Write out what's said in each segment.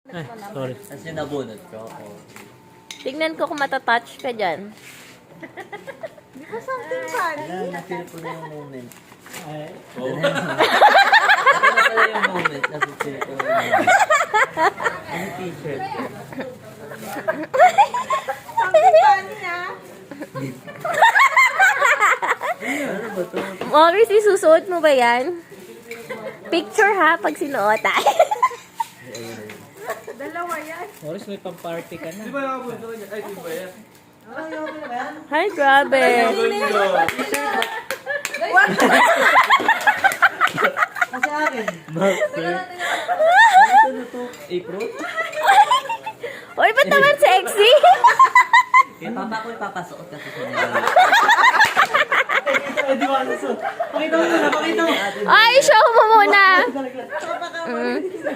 Ay, sorry. Kasi nabunot ko. Oh. Tignan ko kung matatouch ka dyan. Di ba something funny? Wala, na-feel ko na yung moment. Ay, Ito na pala yung moment. Na-feel ko na yung moment. Ano t-shirt? Something funny na. Ano ba to? Morris, isusuot mo ba yan? Picture ha, pag sinuot. Dalawa yan. Morris, may pang-party ka na. Ay, grabe. Kasi akin. Ano to? April? Uy, ba't naman sexy? Kaya papa ko ipapasuot kasi sa nila. Di ba? Pakita mo na, pakita mo. Ay, show mo muna.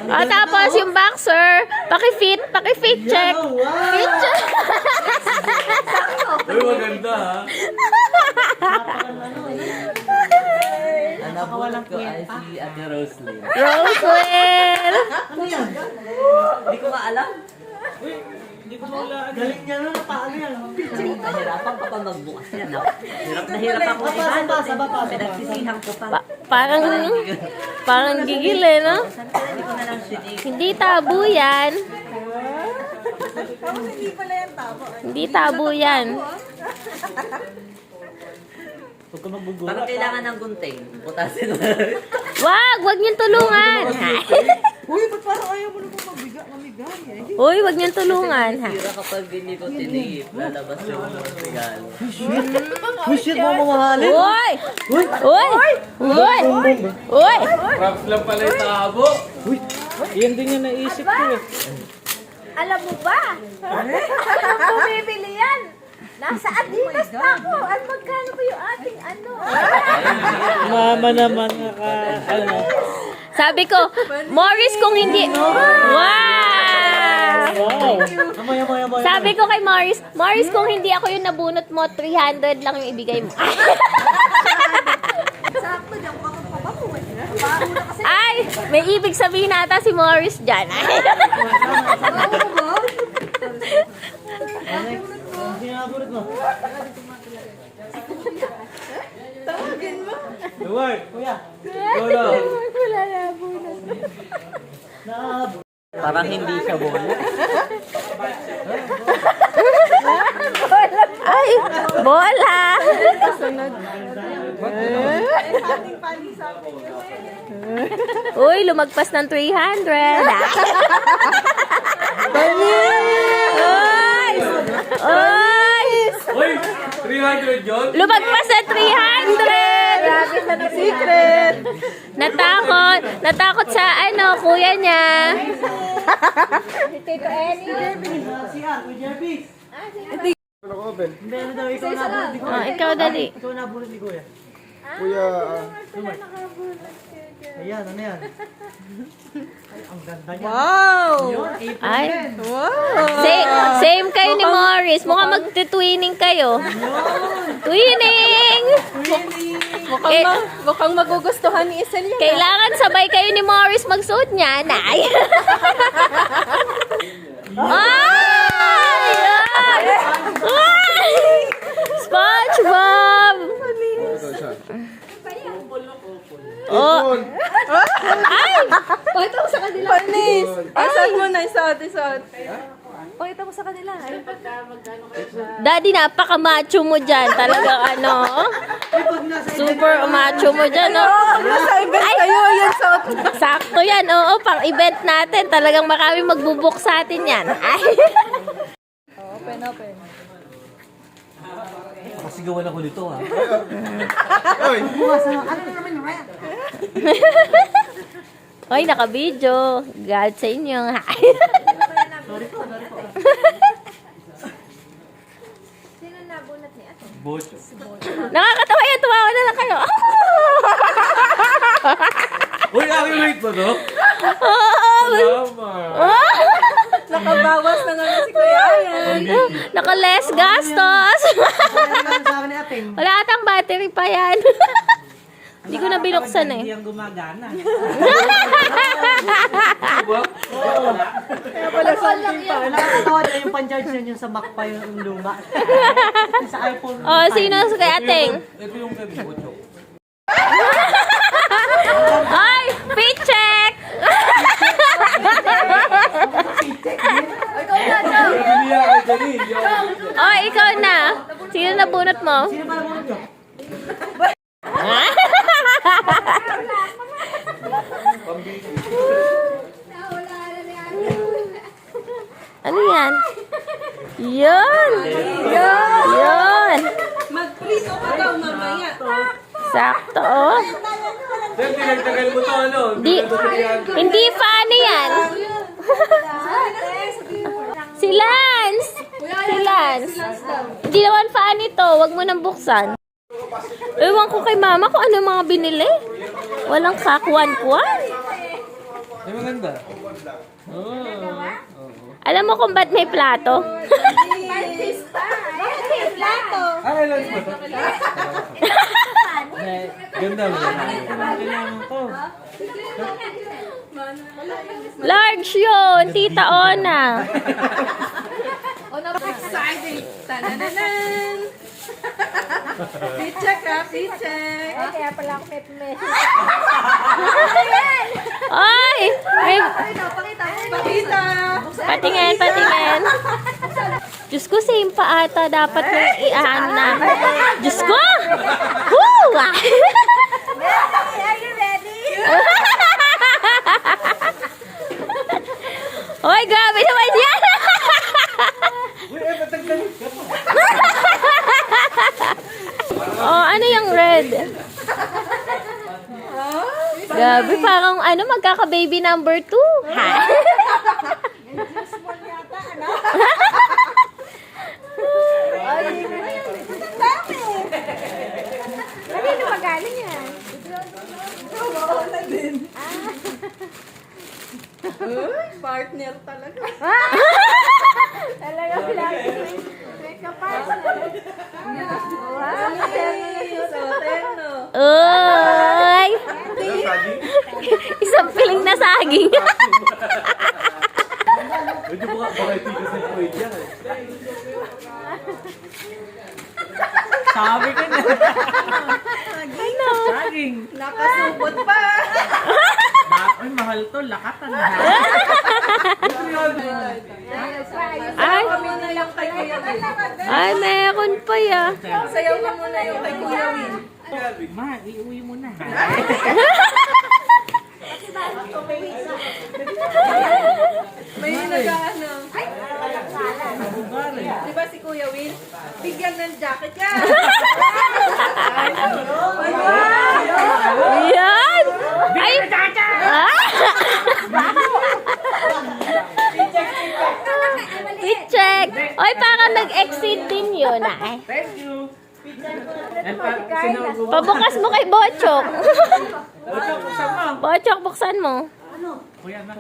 Tapos yung boxer, paki-fit check. Fit check. Uy, maganda ha? Ang nabunot ko ay si Ate Roslyn. Roswell. Hindi ko nga alam. Hindi ko mawala. Galing niya na, paano yan? Nahirapan pa magbukas yan. Hirap na hirap ako iba. Pinagsisihan ko pa. Parang gigil eh, no? Hindi ko na lang sinig. Hindi tabo yan. Tapos hindi pala yan tabo. Hindi tabo yan. Huwag ka magbubuhat. Parang kailangan ng gunting. Putasin mo. Wag niyong tulungan. Uy, ba't parang ayaw mo naman mamigay eh? Uy, wag niyong tulungan. Ha? Sira kapag hindi ko tinigip. Lalabas yung regalo. Uy, shit, mo mamahalin. Uy! Uy! Uy! Uy! Props lang pala yung tabo. Yan din yung naisip ko eh. Alam mo ba? Anong bumibili yan? Nasa Adidas na ako. At magkano ba yung ating ano? Mama naman ano. Sabi ko, Morris kung hindi... Wow! Wow! Sabi ko kay Morris kung hindi ako yung nabunot mo, 300 lang yung ibigay mo. Sakto, di ako kapagpapakuha. Paano na kasi? Ay! May ibig sabihin nata si Morris dyan. Sinaburit mo. Tawagin mo. Luwag! Kuya! Wala na bunot. Parang hindi siya bunot. Ay! Bola! Ating funny sabi niyo. Uy, lumagpas ng 300. Uy! Uy! Uy! 300 yun? Lumagpas ng 300! Grabe na ng secret. Natakot sa kuya niya. Tito Ellie. Hindi, ano daw, ikaw nabulot ni Kuya. Oh, ikaw dali. Ikaw nabulot ni Kuya. Kuya, Ayan, ano yan? Ay, ang ganda niya. Wow! Yun, April Ay. din. Same kayo ni Morris. Mukhang magtitwining kayo. Twinning! Mukhang magugustuhan ni Isel yan. Kailangan sabay kayo ni Morris magsuot niya. Ay! Ay! Ay! SpongeBob! Oh! Ay! Pakita mo sa kanila. Panis! Isot mo na, isot. Pakita mo sa kanila. Daddy, napaka-macho mo dyan. Talagang super macho mo dyan, no? Nasa event kayo, yun suot. Sakto yan, oo. Pang event natin. Talagang marami magbubuk sa atin yan. Ay! Open. Masigawan ako nito ha. oy, Hoy, naka-video. God sa inyo. Sino nabunot ni Ate? Bocho. Nakakatawa yan. Tumawa na lang kayo. Uy, aking wait mo to? Nakabawas na nga si Kuya Ayan. Naka-less gastos. Wala atang battery pa yan. Hindi ko na binuksan eh. Hindi yan gumagana. Kaya pala something pa. Nakakatawa na yung pan-charge na yung sa Mac pa yung luma. Sa iPhone. Oh, sino kay Ateng? Ito yung kay Bochok. Ay, fit check! Ikaw na, Joe. Hindi ako dyan eh. Oh, ikaw na. Sino nabunot mo? Sino ba naman nyo? Ano yan? Yun! Yun! Mag-prito ka daw mamaya. Sakto, oh. Sir, tinagtagal mo to ano? Hindi funny yan. Si Lance! Si Lance. Hindi naman funny to. Huwag mo nang buksan. Ewan ko kay mama kung ano mga binili. Walang kakwan-kwan. Ay, maganda. Alam mo kung ba't may plato? Artista. Bakit may plato? Ay, lang mo. Ganda mo. Kailangan ko. Large yun, Tita Ona. Exciting. Tanananan. Picheck ha, picheck. Ay, kaya pala ako may message. Ay! May... Pakita. Patingin, patingin. Diyos ko, same pa ata. Dapat yung iaan na. Diyos ko! Woo! Are you ready? Hoy, grabe naman yan! Oh, ano yung red? Grabe, parang ano, magkaka-baby number 2. Ha? Kanino magaling yan? Partner talaga. Talaga lagi. May kapartner. Uy! Isang piling na saging. Medyo baka tigas ng kuwait yan eh. Sabi ko na. Ano? Saging. Nakasubot pa. Ay, mahal to. Lakatan na. Ay, Kami na lang kay Kuya Win. ay, meron pa ya. Sayaw ka muna yung kay Kuya Win. Ma, iuwi mo na. May nag-ano. Di ba si Kuya Win? Bigyan ng jacket yan. Yan! Ay! Ah! I-check. Oy, parang nag-exceed din yun. Ay. Thank you. Pabukas mo kay Bochok. Bochok, buksan mo. Bochok, buksan mo. Kuya na.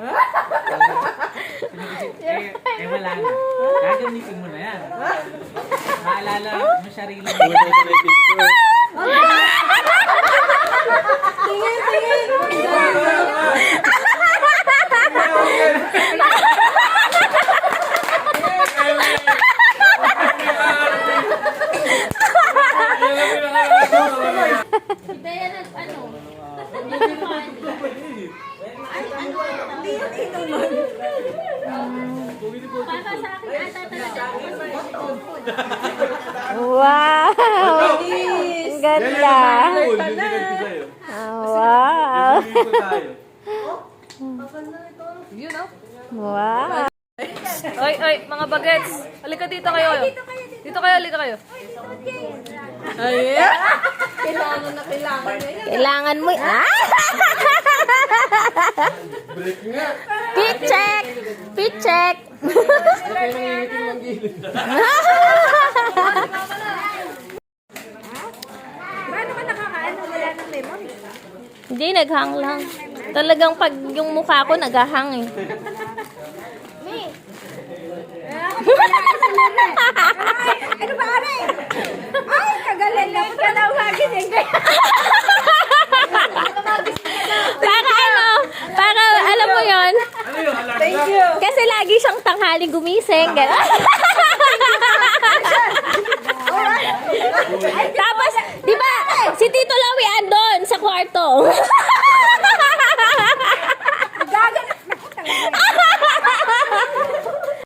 Wala na. Gagamitin mo na yan. Maalala mo sarili mo. Wow! Ang ganda. Wow! Wow! Oy, oy, mga bagets. Halika dito kayo. Dito kayo, halika kayo. Kailangan na kailangan niya yan. Kailangan mo. Ah! Fit check! Fit check! Paano ka nakakaano? Wala ng memory. Hindi, naghang lang. Talagang pag yung mukha ko, naghahang eh. Ano ba, Are? Ay, kagaling na. Ba't ka nawagin eh? lagi siyang tanghali gumising. Gano'n. Tapos, di ba, si Tito Lawi andon sa kwarto.